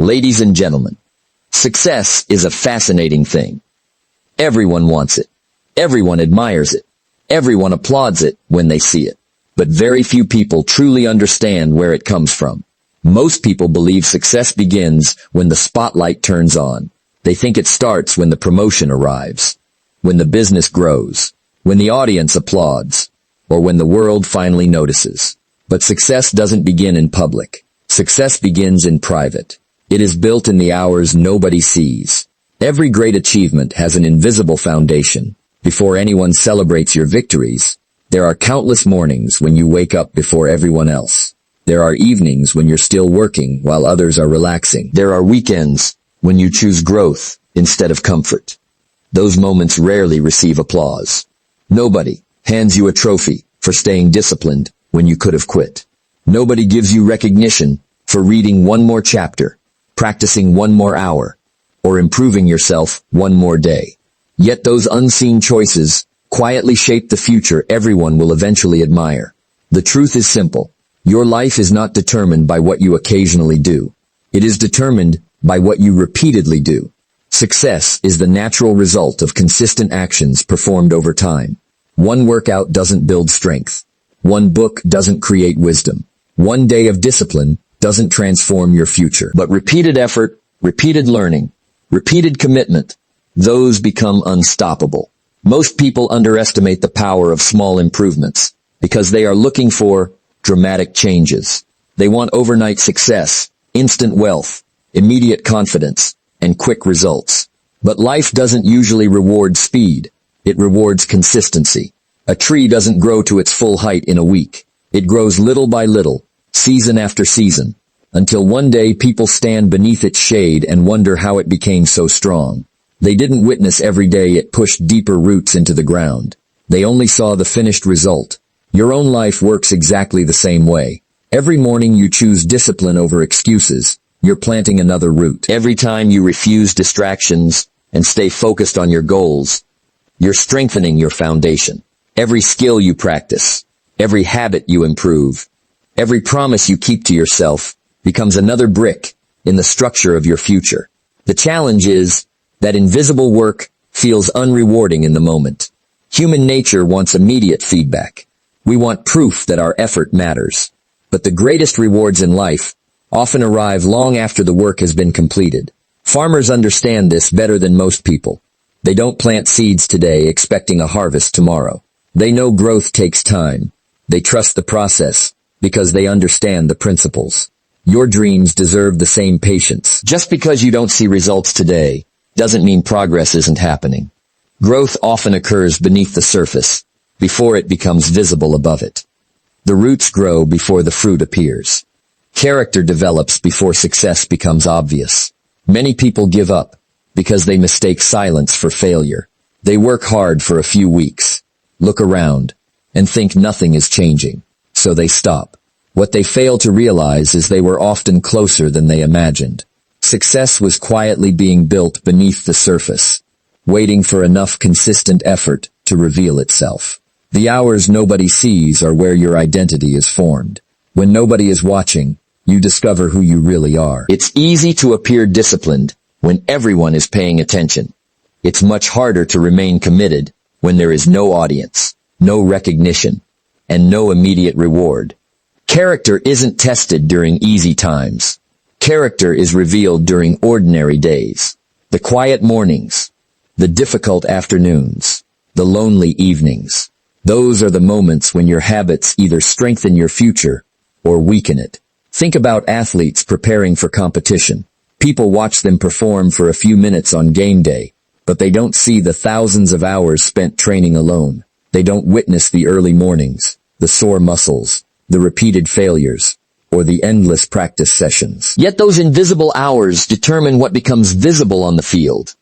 Ladies and gentlemen, success is a fascinating thing. Everyone wants it. Everyone admires it. Everyone applauds it when they see it. But very few people truly understand where it comes from. Most people believe success begins when the spotlight turns on. They think it starts when the promotion arrives, when the business grows, when the audience applauds, or when the world finally notices. But success doesn't begin in public. Success begins in private. It is built in the hours nobody sees. Every great achievement has an invisible foundation. Before anyone celebrates your victories, there are countless mornings when you wake up before everyone else. There are evenings when you're still working while others are relaxing. There are weekends when you choose growth instead of comfort. Those moments rarely receive applause. Nobody hands you a trophy for staying disciplined when you could have quit. Nobody gives you recognition for reading one more chapter, practicing one more hour, or improving yourself one more day. Yet those unseen choices quietly shape the future everyone will eventually admire. The truth is simple. Your life is not determined by what you occasionally do. It is determined by what you repeatedly do. Success is the natural result of consistent actions performed over time. One workout doesn't build strength. One book doesn't create wisdom. One day of discipline doesn't transform your future. But repeated effort, repeated learning, repeated commitment, those become unstoppable. Most people underestimate the power of small improvements because they are looking for dramatic changes. They want overnight success, instant wealth, immediate confidence, and quick results. But life doesn't usually reward speed. It rewards consistency. A tree doesn't grow to its full height in a week. It grows little by little, season after season, until one day people stand beneath its shade and wonder how it became so strong. They didn't witness every day it pushed deeper roots into the ground. They only saw the finished result. Your own life works exactly the same way. Every morning you choose discipline over excuses. You're planting another root. Every time you refuse distractions and stay focused on your goals, you're strengthening your foundation. Every skill you practice, every habit you improve, every promise you keep to yourself becomes another brick in the structure of your future. The challenge is that invisible work feels unrewarding in the moment. Human nature wants immediate feedback. We want proof that our effort matters. But the greatest rewards in life often arrive long after the work has been completed. Farmers understand this better than most people. They don't plant seeds today expecting a harvest tomorrow. They know growth takes time. They trust the process because they understand the principles. Your dreams deserve the same patience. Just because you don't see results today doesn't mean progress isn't happening. Growth often occurs beneath the surface, before it becomes visible above it. The roots grow before the fruit appears. Character develops before success becomes obvious. Many people give up because they mistake silence for failure. They work hard for a few weeks, look around, and think nothing is changing, so they stop. What they fail to realize is they were often closer than they imagined. Success was quietly being built beneath the surface, waiting for enough consistent effort to reveal itself. The hours nobody sees are where your identity is formed. When nobody is watching, you discover who you really are. It's easy to appear disciplined when everyone is paying attention. It's much harder to remain committed when there is no audience, no recognition, and no immediate reward. Character isn't tested during easy times. Character is revealed during ordinary days. The quiet mornings, the difficult afternoons, the lonely evenings. Those are the moments when your habits either strengthen your future or weaken it. Think about athletes preparing for competition. People watch them perform for a few minutes on game day, but they don't see the thousands of hours spent training alone. They don't witness the early mornings, the sore muscles, the repeated failures, or the endless practice sessions. Yet those invisible hours determine what becomes visible on the field.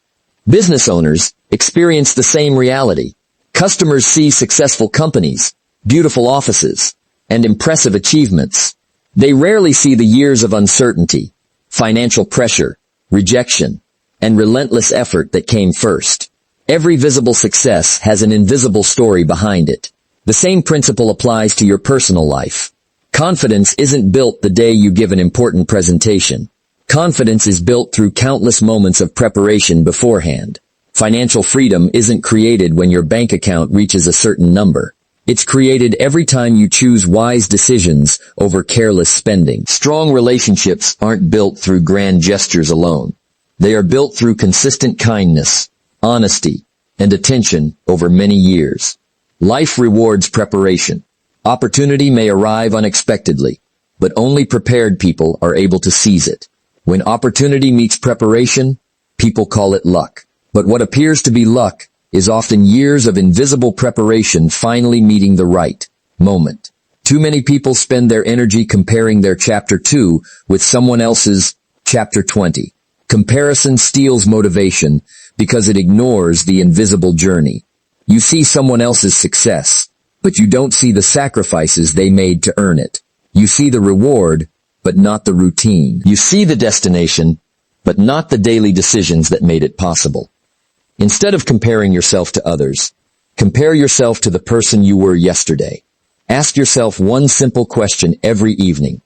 Business owners experience the same reality. Customers see successful companies, beautiful offices, and impressive achievements. They rarely see the years of uncertainty, financial pressure, rejection, and relentless effort that came first. Every visible success has an invisible story behind it. The same principle applies to your personal life. Confidence isn't built the day you give an important presentation. Confidence is built through countless moments of preparation beforehand. Financial freedom isn't created when your bank account reaches a certain number. It's created every time you choose wise decisions over careless spending. Strong relationships aren't built through grand gestures alone. They are built through consistent kindness, honesty, and attention over many years. Life rewards preparation. Opportunity may arrive unexpectedly, but only prepared people are able to seize it. When opportunity meets preparation, people call it luck. But what appears to be luck is often years of invisible preparation finally meeting the right moment. Too many people spend their energy comparing their chapter 2 with someone else's chapter 20. Comparison steals motivation because it ignores the invisible journey. You see someone else's success, but you don't see the sacrifices they made to earn it. You see the reward, but not the routine. You see the destination, but not the daily decisions that made it possible. Instead of comparing yourself to others, compare yourself to the person you were yesterday. Ask yourself one simple question every evening.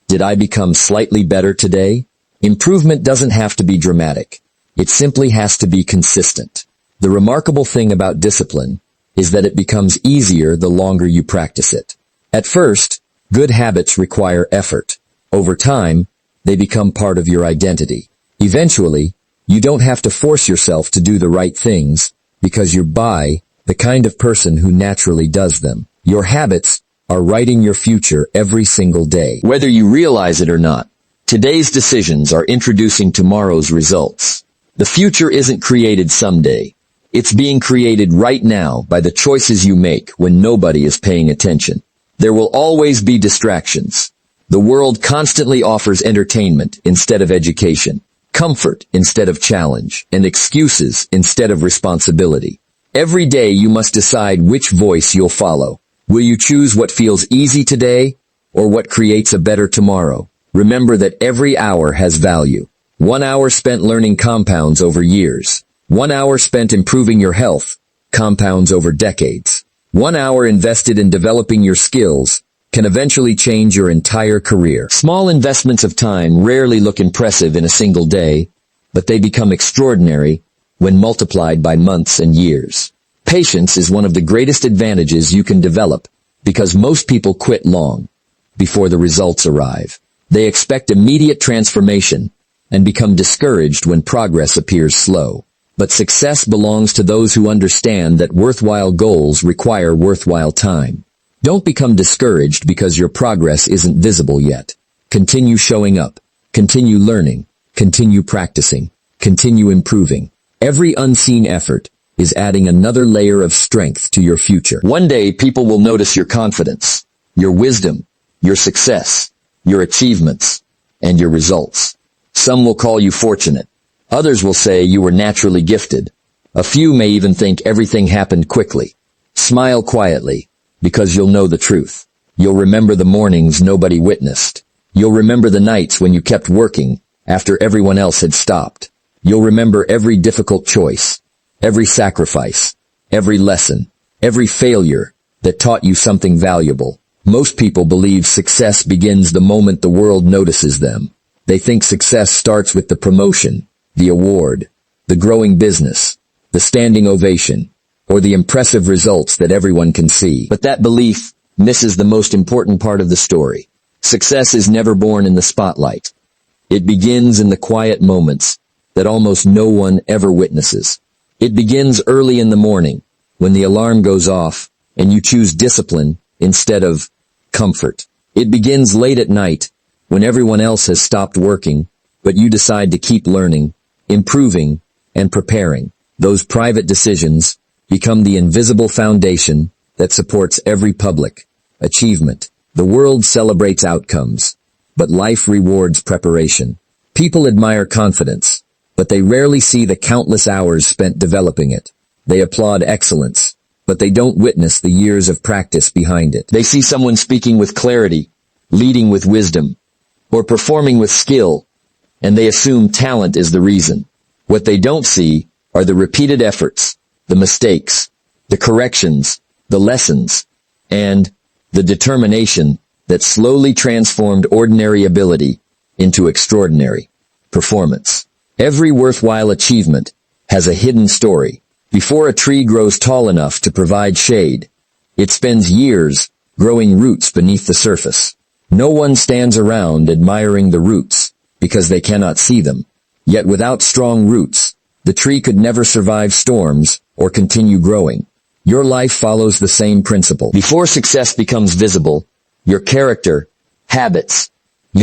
Did I become slightly better today? Improvement doesn't have to be dramatic. It simply has to be consistent. The remarkable thing about discipline is that it becomes easier the longer you practice it. At first, good habits require effort. Over time, they become part of your identity. Eventually, you don't have to force yourself to do the right things because you're the kind of person who naturally does them. Your habits are writing your future every single day. Whether you realize it or not, today's decisions are introducing tomorrow's results. The future isn't created someday. It's being created right now by the choices you make when nobody is paying attention. There will always be distractions. The world constantly offers entertainment instead of education, comfort instead of challenge, and excuses instead of responsibility. Every day you must decide which voice you'll follow. Will you choose what feels easy today or what creates a better tomorrow? Remember that every hour has value. 1 hour spent learning compounds over years. 1 hour spent improving your health compounds over decades. 1 hour invested in developing your skills can eventually change your entire career. Small investments of time rarely look impressive in a single day, but they become extraordinary when multiplied by months and years. Patience is one of the greatest advantages you can develop because most people quit long before the results arrive. They expect immediate transformation and become discouraged when progress appears slow. But success belongs to those who understand that worthwhile goals require worthwhile time. Don't become discouraged because your progress isn't visible yet. Continue showing up. Continue learning. Continue practicing. Continue improving. Every unseen effort is adding another layer of strength to your future. One day, people will notice your confidence, your wisdom, your success, your achievements, and your results. Some will call you fortunate. Others will say you were naturally gifted. A few may even think everything happened quickly. Smile quietly, because you'll know the truth. You'll remember the mornings nobody witnessed. You'll remember the nights when you kept working after everyone else had stopped. You'll remember every difficult choice, every sacrifice, every lesson, every failure that taught you something valuable. Most people believe success begins the moment the world notices them. They think success starts with the promotion, the award, the growing business, the standing ovation, or the impressive results that everyone can see. But that belief misses the most important part of the story. Success is never born in the spotlight. It begins in the quiet moments that almost no one ever witnesses. It begins early in the morning, when the alarm goes off and you choose discipline instead of comfort. It begins late at night, when everyone else has stopped working, but you decide to keep learning, improving, and preparing. Those private decisions become the invisible foundation that supports every public achievement. The world celebrates outcomes, but life rewards preparation. People admire confidence, but they rarely see the countless hours spent developing it. They applaud excellence, but they don't witness the years of practice behind it. They see someone speaking with clarity, leading with wisdom, or performing with skill, and they assume talent is the reason. What they don't see are the repeated efforts, the mistakes, the corrections, the lessons, and the determination that slowly transformed ordinary ability into extraordinary. performance. Every worthwhile achievement has a hidden story. Before a tree grows tall enough to provide shade, it spends years growing roots beneath the surface. No one stands around admiring the roots because they cannot see them. Yet without strong roots, the tree could never survive storms or continue growing. Your life follows the same principle. Before success becomes visible, your character, habits,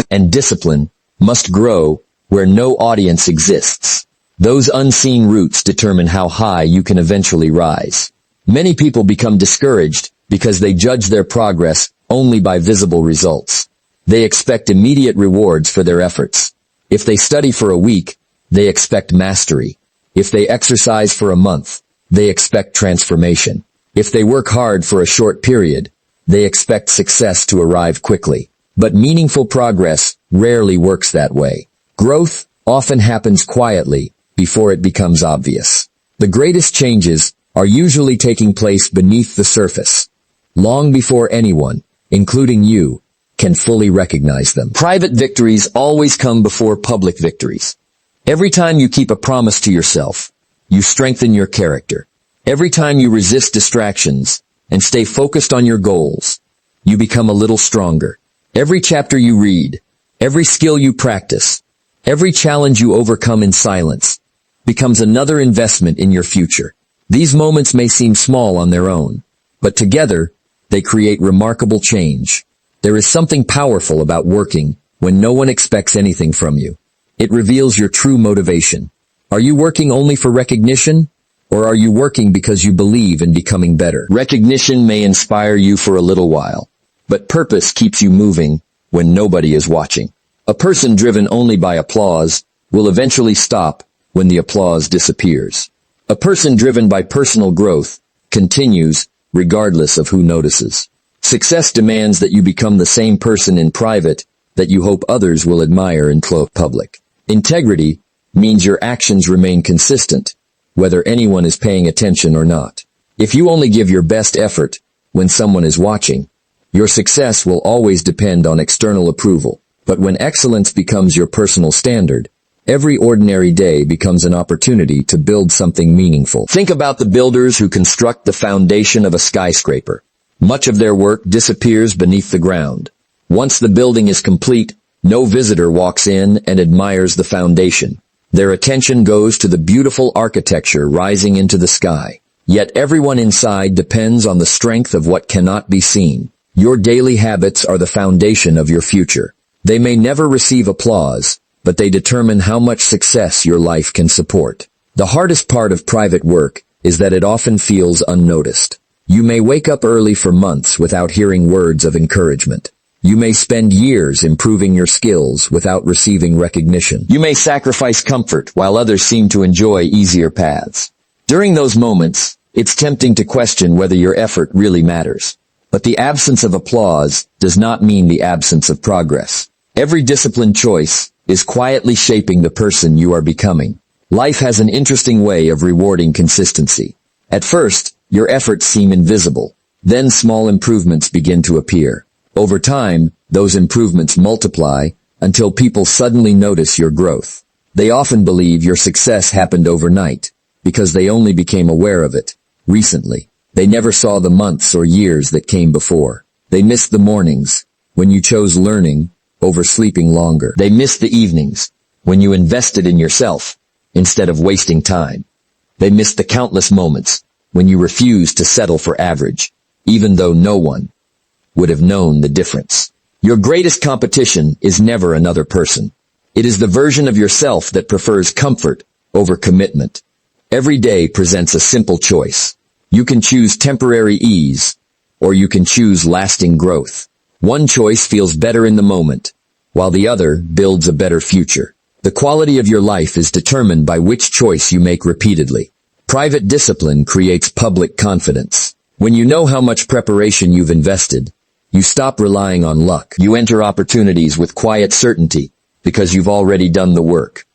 and discipline must grow where no audience exists. Those unseen roots determine how high you can eventually rise. Many people become discouraged because they judge their progress only by visible results. They expect immediate rewards for their efforts. If they study for a week, they expect mastery. If they exercise for a month, they expect transformation. If they work hard for a short period, they expect success to arrive quickly. But meaningful progress rarely works that way. Growth often happens quietly before it becomes obvious. The greatest changes are usually taking place beneath the surface, long before anyone, including you, can fully recognize them. Private victories always come before public victories. Every time you keep a promise to yourself, you strengthen your character. Every time you resist distractions and stay focused on your goals, you become a little stronger. Every chapter you read, every skill you practice, every challenge you overcome in silence becomes another investment in your future. These moments may seem small on their own, but together they create remarkable change. There is something powerful about working when no one expects anything from you. It reveals your true motivation. Are you working only for recognition, or are you working because you believe in becoming better? Recognition may inspire you for a little while, but purpose keeps you moving when nobody is watching. A person driven only by applause will eventually stop when the applause disappears. A person driven by personal growth continues regardless of who notices. Success demands that you become the same person in private that you hope others will admire in public. Integrity means your actions remain consistent, whether anyone is paying attention or not. If you only give your best effort when someone is watching, your success will always depend on external approval. But when excellence becomes your personal standard, every ordinary day becomes an opportunity to build something meaningful. Think about the builders who construct the foundation of a skyscraper. Much of their work disappears beneath the ground. Once the building is complete, no visitor walks in and admires the foundation. Their attention goes to the beautiful architecture rising into the sky. Yet everyone inside depends on the strength of what cannot be seen. Your daily habits are the foundation of your future. They may never receive applause, but they determine how much success your life can support. The hardest part of private work is that it often feels unnoticed. You may wake up early for months without hearing words of encouragement. You may spend years improving your skills without receiving recognition. You may sacrifice comfort while others seem to enjoy easier paths. During those moments, it's tempting to question whether your effort really matters. But the absence of applause does not mean the absence of progress. Every disciplined choice is quietly shaping the person you are becoming. Life has an interesting way of rewarding consistency. At first, your efforts seem invisible. Then small improvements begin to appear. Over time, those improvements multiply until people suddenly notice your growth. They often believe your success happened overnight because they only became aware of it recently. They never saw the months or years that came before. They missed the mornings when you chose learning over sleeping longer. They missed the evenings when you invested in yourself instead of wasting time. They missed the countless moments when you refused to settle for average, even though no one would have known the difference. Your greatest competition is never another person. It is the version of yourself that prefers comfort over commitment. Every day presents a simple choice. You can choose temporary ease, or you can choose lasting growth. One choice feels better in the moment, while the other builds a better future. The quality of your life is determined by which choice you make repeatedly. Private discipline creates public confidence. When you know how much preparation you've invested, you stop relying on luck. You enter opportunities with quiet certainty because you've already done the work.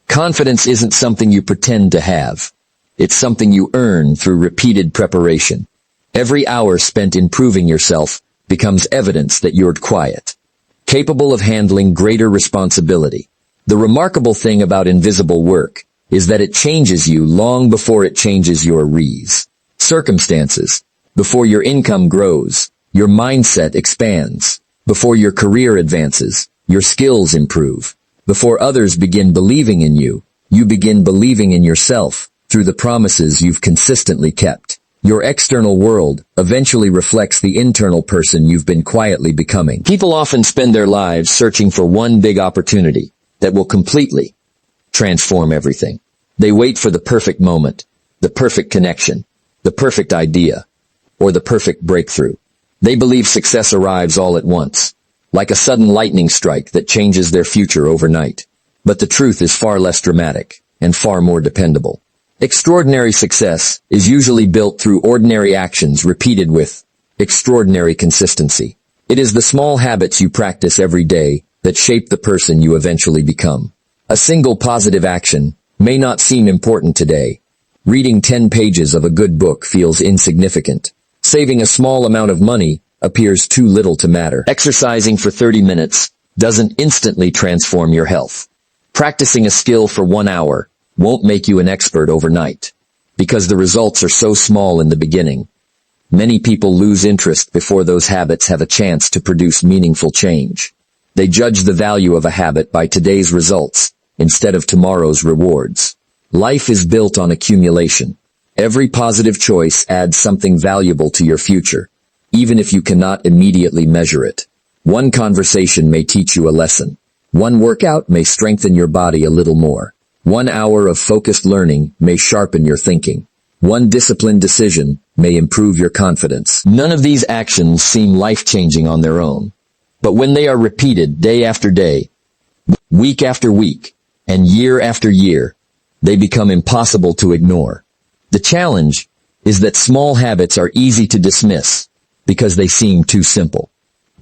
Confidence isn't something you pretend to have. It's something you earn through repeated preparation. Every hour spent improving yourself becomes evidence that you're quiet, capable of handling greater responsibility. The remarkable thing about invisible work is that it changes you long before it changes your circumstances. Before your income grows, your mindset expands. Before your career advances, your skills improve. Before others begin believing in you, you begin believing in yourself through the promises you've consistently kept. Your external world eventually reflects the internal person you've been quietly becoming. People often spend their lives searching for one big opportunity that will completely transform everything. They wait for the perfect moment, the perfect connection, the perfect idea, or the perfect breakthrough. They believe success arrives all at once, like a sudden lightning strike that changes their future overnight. But the truth is far less dramatic and far more dependable. Extraordinary success is usually built through ordinary actions repeated with extraordinary consistency. It is the small habits you practice every day that shape the person you eventually become. A single positive action may not seem important today. Reading 10 pages of a good book feels insignificant. Saving a small amount of money appears too little to matter. Exercising for 30 minutes doesn't instantly transform your health. Practicing a skill for 1 hour won't make you an expert overnight. Because the results are so small in the beginning, many people lose interest before those habits have a chance to produce meaningful change. They judge the value of a habit by today's results instead of tomorrow's rewards. Life is built on accumulation. Every positive choice adds something valuable to your future, even if you cannot immediately measure it. One conversation may teach you a lesson. One workout may strengthen your body a little more. 1 hour of focused learning may sharpen your thinking. One disciplined decision may improve your confidence. None of these actions seem life-changing on their own. But when they are repeated day after day, week after week, and year after year, they become impossible to ignore. The challenge is that small habits are easy to dismiss because they seem too simple.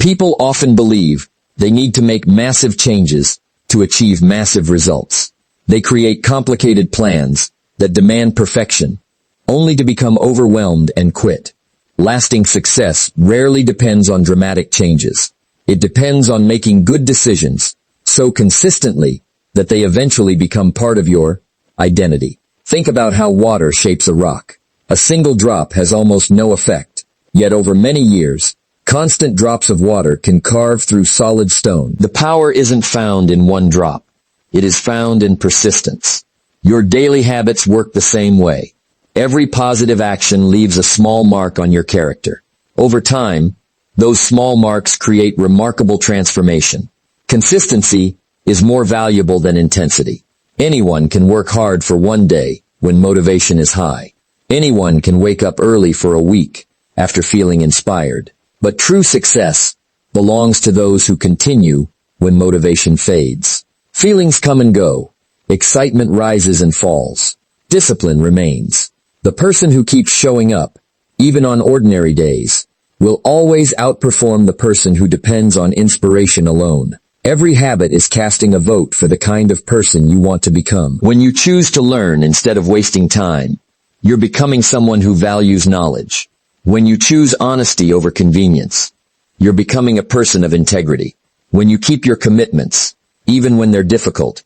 People often believe they need to make massive changes to achieve massive results. They create complicated plans that demand perfection, only to become overwhelmed and quit. Lasting success rarely depends on dramatic changes. It depends on making good decisions so consistently that they eventually become part of your identity. Think about how water shapes a rock. A single drop has almost no effect, yet over many years, constant drops of water can carve through solid stone. The power isn't found in one drop. It is found in persistence. Your daily habits work the same way. Every positive action leaves a small mark on your character. Over time, those small marks create remarkable transformation. Consistency is more valuable than intensity. Anyone can work hard for one day when motivation is high. Anyone can wake up early for a week after feeling inspired. But true success belongs to those who continue when motivation fades. Feelings come and go. Excitement rises and falls. Discipline remains. The person who keeps showing up, even on ordinary days, will always outperform the person who depends on inspiration alone. Every habit is casting a vote for the kind of person you want to become. When you choose to learn instead of wasting time, you're becoming someone who values knowledge. When you choose honesty over convenience, you're becoming a person of integrity. When you keep your commitments, even when they're difficult,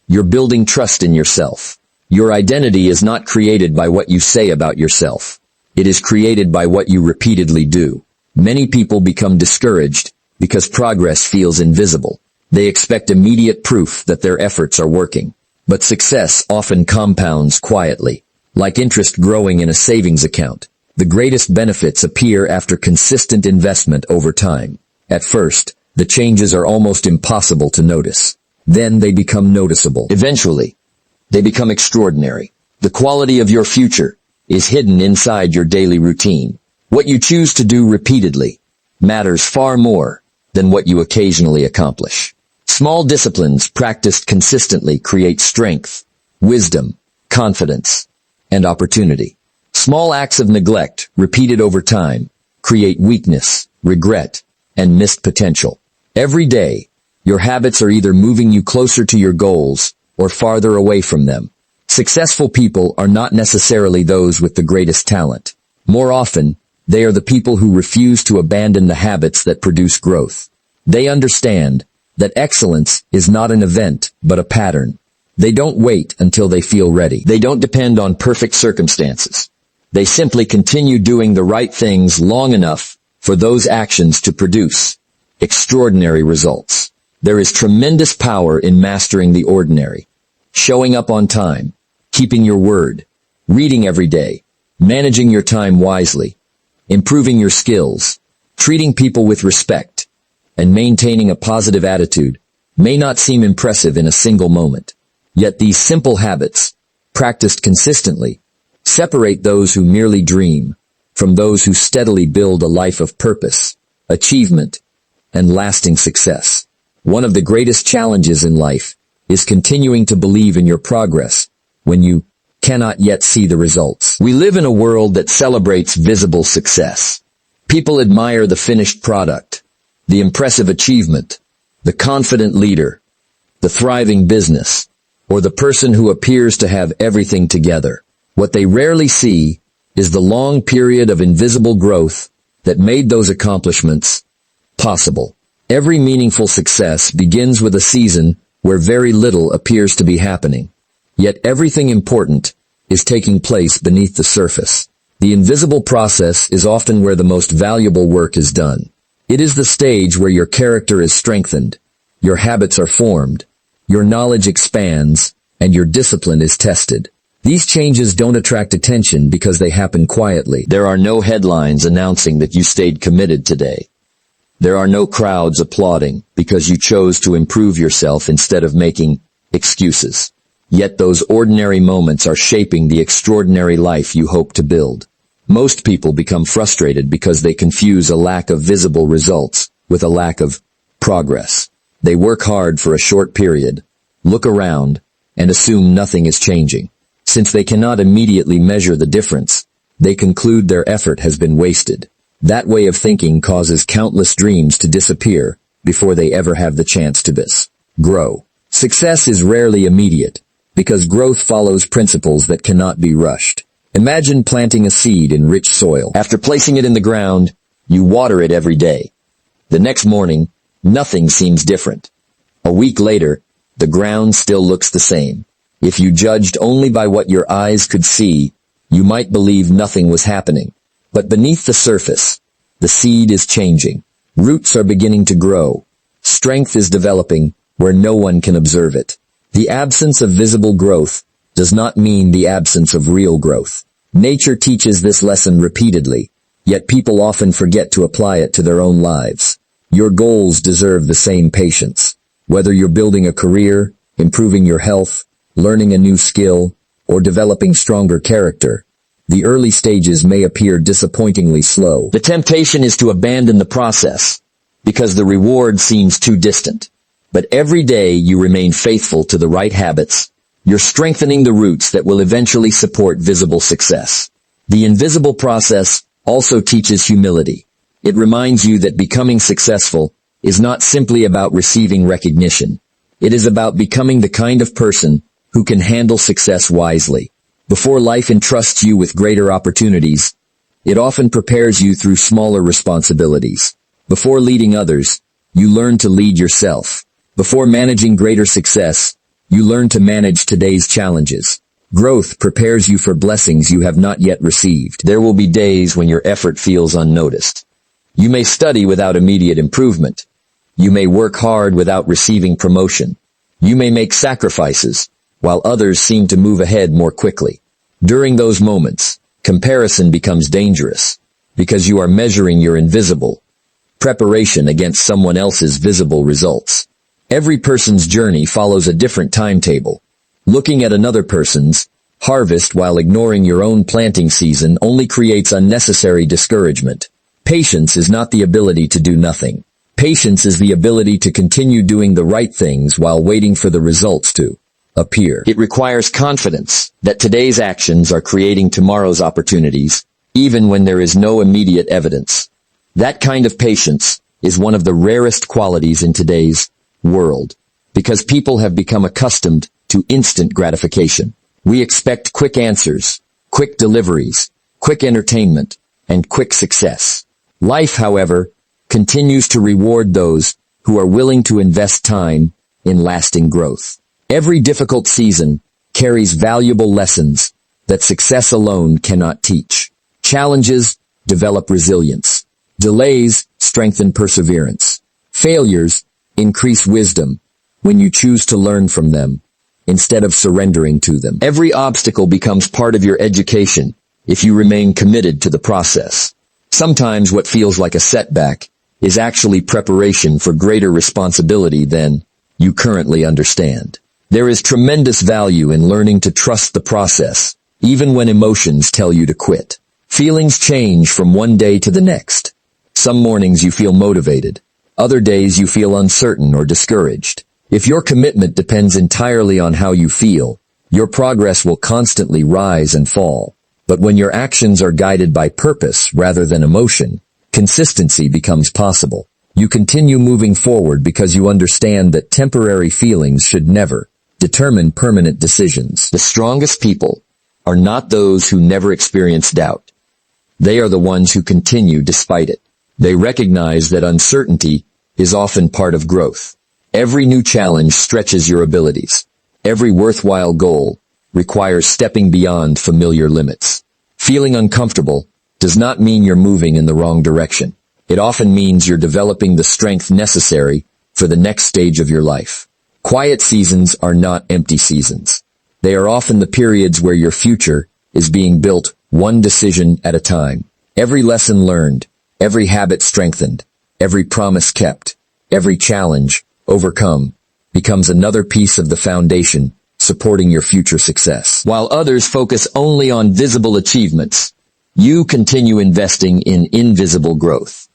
you're building trust in yourself. Your identity is not created by what you say about yourself. It is created by what you repeatedly do. Many people become discouraged because progress feels invisible. They expect immediate proof that their efforts are working. But success often compounds quietly, like interest growing in a savings account. The greatest benefits appear after consistent investment over time. At first, the changes are almost impossible to notice. Then they become noticeable. Eventually, they become extraordinary. The quality of your future is hidden inside your daily routine. What you choose to do repeatedly matters far more than what you occasionally accomplish. Small disciplines practiced consistently create strength, wisdom, confidence, and opportunity. Small acts of neglect, repeated over time, create weakness, regret, and missed potential. Every day, your habits are either moving you closer to your goals or farther away from them. Successful people are not necessarily those with the greatest talent. More often, they are the people who refuse to abandon the habits that produce growth. They understand that excellence is not an event, but a pattern. They don't wait until they feel ready. They don't depend on perfect circumstances. They simply continue doing the right things long enough for those actions to produce extraordinary results. There is tremendous power in mastering the ordinary. Showing up on time, keeping your word, reading every day, managing your time wisely, improving your skills, treating people with respect, and maintaining a positive attitude may not seem impressive in a single moment. Yet these simple habits, practiced consistently, separate those who merely dream from those who steadily build a life of purpose, achievement, and lasting success. One of the greatest challenges in life is continuing to believe in your progress when you cannot yet see the results. We live in a world that celebrates visible success. People admire the finished product, the impressive achievement, the confident leader, the thriving business, or the person who appears to have everything together. What they rarely see is the long period of invisible growth that made those accomplishments possible. Every meaningful success begins with a season where very little appears to be happening. Yet everything important is taking place beneath the surface. The invisible process is often where the most valuable work is done. It is the stage where your character is strengthened, your habits are formed, your knowledge expands, and your discipline is tested. These changes don't attract attention because they happen quietly. There are no headlines announcing that you stayed committed today. There are no crowds applauding because you chose to improve yourself instead of making excuses. Yet those ordinary moments are shaping the extraordinary life you hope to build. Most people become frustrated because they confuse a lack of visible results with a lack of progress. They work hard for a short period, look around, and assume nothing is changing. Since they cannot immediately measure the difference, they conclude their effort has been wasted. That way of thinking causes countless dreams to disappear before they ever have the chance to grow. Success is rarely immediate, because growth follows principles that cannot be rushed. Imagine planting a seed in rich soil. After placing it in the ground, you water it every day. The next morning, nothing seems different. A week later, the ground still looks the same. If you judged only by what your eyes could see, you might believe nothing was happening. But beneath the surface, the seed is changing. Roots are beginning to grow. Strength is developing where no one can observe it. The absence of visible growth does not mean the absence of real growth. Nature teaches this lesson repeatedly, yet people often forget to apply it to their own lives. Your goals deserve the same patience. Whether you're building a career, improving your health, learning a new skill, or developing stronger character, the early stages may appear disappointingly slow. The temptation is to abandon the process because the reward seems too distant. But every day you remain faithful to the right habits, you're strengthening the roots that will eventually support visible success. The invisible process also teaches humility. It reminds you that becoming successful is not simply about receiving recognition. It is about becoming the kind of person who can handle success wisely. Before life entrusts you with greater opportunities, it often prepares you through smaller responsibilities. Before leading others, you learn to lead yourself. Before managing greater success, you learn to manage today's challenges. Growth prepares you for blessings you have not yet received. There will be days when your effort feels unnoticed. You may study without immediate improvement. You may work hard without receiving promotion. You may make sacrifices, while others seem to move ahead more quickly. During those moments, comparison becomes dangerous, because you are measuring your invisible preparation against someone else's visible results. Every person's journey follows a different timetable. Looking at another person's harvest while ignoring your own planting season only creates unnecessary discouragement. Patience is not the ability to do nothing. Patience is the ability to continue doing the right things while waiting for the results to appear. It requires confidence that today's actions are creating tomorrow's opportunities, even when there is no immediate evidence. That kind of patience is one of the rarest qualities in today's world, because people have become accustomed to instant gratification. We expect quick answers, quick deliveries, quick entertainment, and quick success. Life, however, continues to reward those who are willing to invest time in lasting growth. Every difficult season carries valuable lessons that success alone cannot teach. Challenges develop resilience. Delays strengthen perseverance. Failures increase wisdom when you choose to learn from them instead of surrendering to them. Every obstacle becomes part of your education if you remain committed to the process. Sometimes what feels like a setback is actually preparation for greater responsibility than you currently understand. There is tremendous value in learning to trust the process, even when emotions tell you to quit. Feelings change from one day to the next. Some mornings you feel motivated. Other days you feel uncertain or discouraged. If your commitment depends entirely on how you feel, your progress will constantly rise and fall. But when your actions are guided by purpose rather than emotion, consistency becomes possible. You continue moving forward because you understand that temporary feelings should never determine permanent decisions. The strongest people are not those who never experience doubt. They are the ones who continue despite it. They recognize that uncertainty is often part of growth. Every new challenge stretches your abilities. Every worthwhile goal requires stepping beyond familiar limits. Feeling uncomfortable does not mean you're moving in the wrong direction. It often means you're developing the strength necessary for the next stage of your life. Quiet seasons are not empty seasons. They are often the periods where your future is being built one decision at a time. Every lesson learned, every habit strengthened, every promise kept, every challenge overcome becomes another piece of the foundation supporting your future success. While others focus only on visible achievements, you continue investing in invisible growth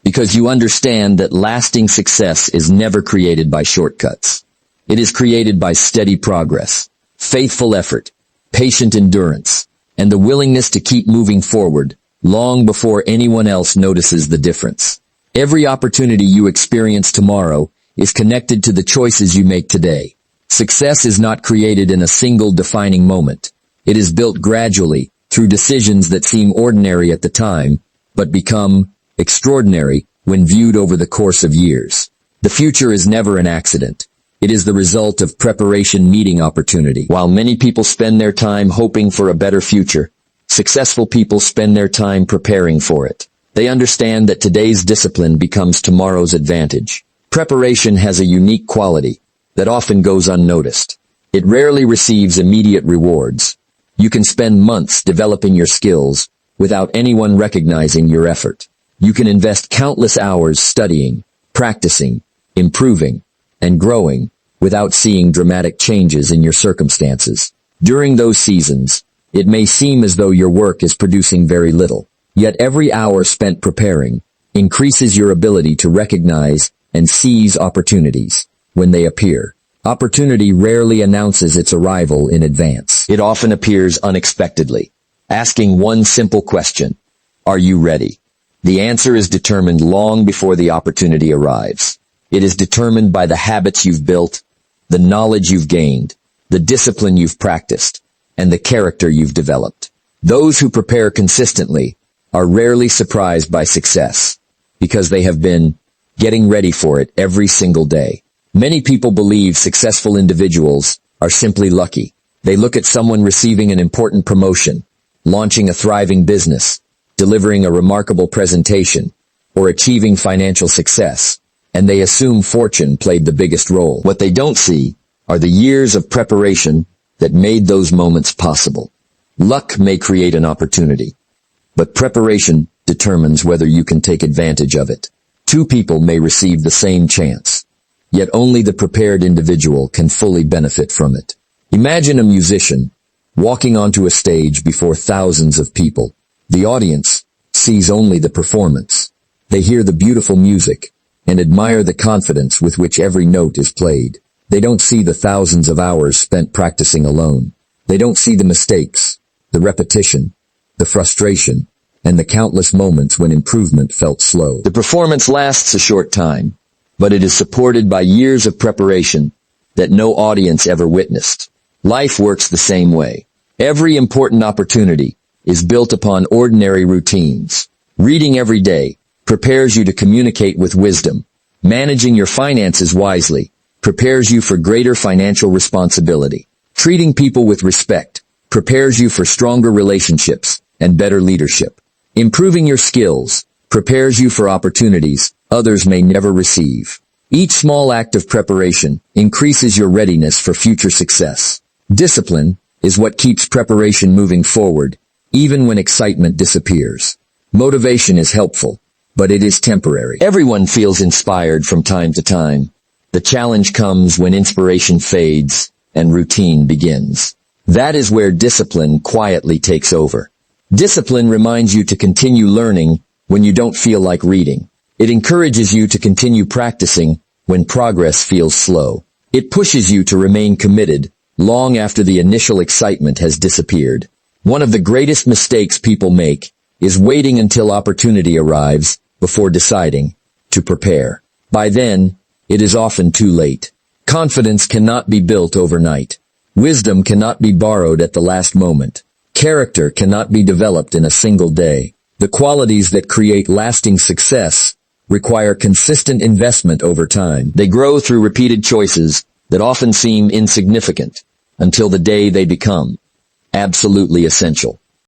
because you understand that lasting success is never created by shortcuts. It is created by steady progress, faithful effort, patient endurance, and the willingness to keep moving forward long before anyone else notices the difference. Every opportunity you experience tomorrow is connected to the choices you make today. Success is not created in a single defining moment. It is built gradually through decisions that seem ordinary at the time, but become extraordinary when viewed over the course of years. The future is never an accident. It is the result of preparation meeting opportunity. While many people spend their time hoping for a better future, successful people spend their time preparing for it. They understand that today's discipline becomes tomorrow's advantage. Preparation has a unique quality that often goes unnoticed. It rarely receives immediate rewards. You can spend months developing your skills without anyone recognizing your effort. You can invest countless hours studying, practicing, improving, and growing without seeing dramatic changes in your circumstances. During those seasons, it may seem as though your work is producing very little. Yet every hour spent preparing increases your ability to recognize and seize opportunities when they appear. Opportunity rarely announces its arrival in advance. It often appears unexpectedly, asking one simple question: are you ready? The answer is determined long before the opportunity arrives. It is determined by the habits you've built, the knowledge you've gained, the discipline you've practiced, and the character you've developed. Those who prepare consistently are rarely surprised by success because they have been getting ready for it every single day. Many people believe successful individuals are simply lucky. They look at someone receiving an important promotion, launching a thriving business, delivering a remarkable presentation, or achieving financial success, and they assume fortune played the biggest role. What they don't see are the years of preparation that made those moments possible. Luck may create an opportunity, but preparation determines whether you can take advantage of it. Two people may receive the same chance, yet only the prepared individual can fully benefit from it. Imagine a musician walking onto a stage before thousands of people. The audience sees only the performance. They hear the beautiful music and admire the confidence with which every note is played. They don't see the thousands of hours spent practicing alone. They don't see the mistakes, the repetition, the frustration, and the countless moments when improvement felt slow. The performance lasts a short time, but it is supported by years of preparation that no audience ever witnessed. Life works the same way. Every important opportunity is built upon ordinary routines. Reading every day prepares you to communicate with wisdom. Managing your finances wisely prepares you for greater financial responsibility. Treating people with respect prepares you for stronger relationships and better leadership. Improving your skills prepares you for opportunities others may never receive. Each small act of preparation increases your readiness for future success. Discipline is what keeps preparation moving forward, even when excitement disappears. Motivation is helpful, but it is temporary. Everyone feels inspired from time to time. The challenge comes when inspiration fades and routine begins. That is where discipline quietly takes over. Discipline reminds you to continue learning when you don't feel like reading. It encourages you to continue practicing when progress feels slow. It pushes you to remain committed long after the initial excitement has disappeared. One of the greatest mistakes people make is waiting until opportunity arrives before deciding to prepare. By then, it is often too late. Confidence cannot be built overnight. Wisdom cannot be borrowed at the last moment. Character cannot be developed in a single day. The qualities that create lasting success require consistent investment over time. They grow through repeated choices that often seem insignificant until the day they become absolutely essential.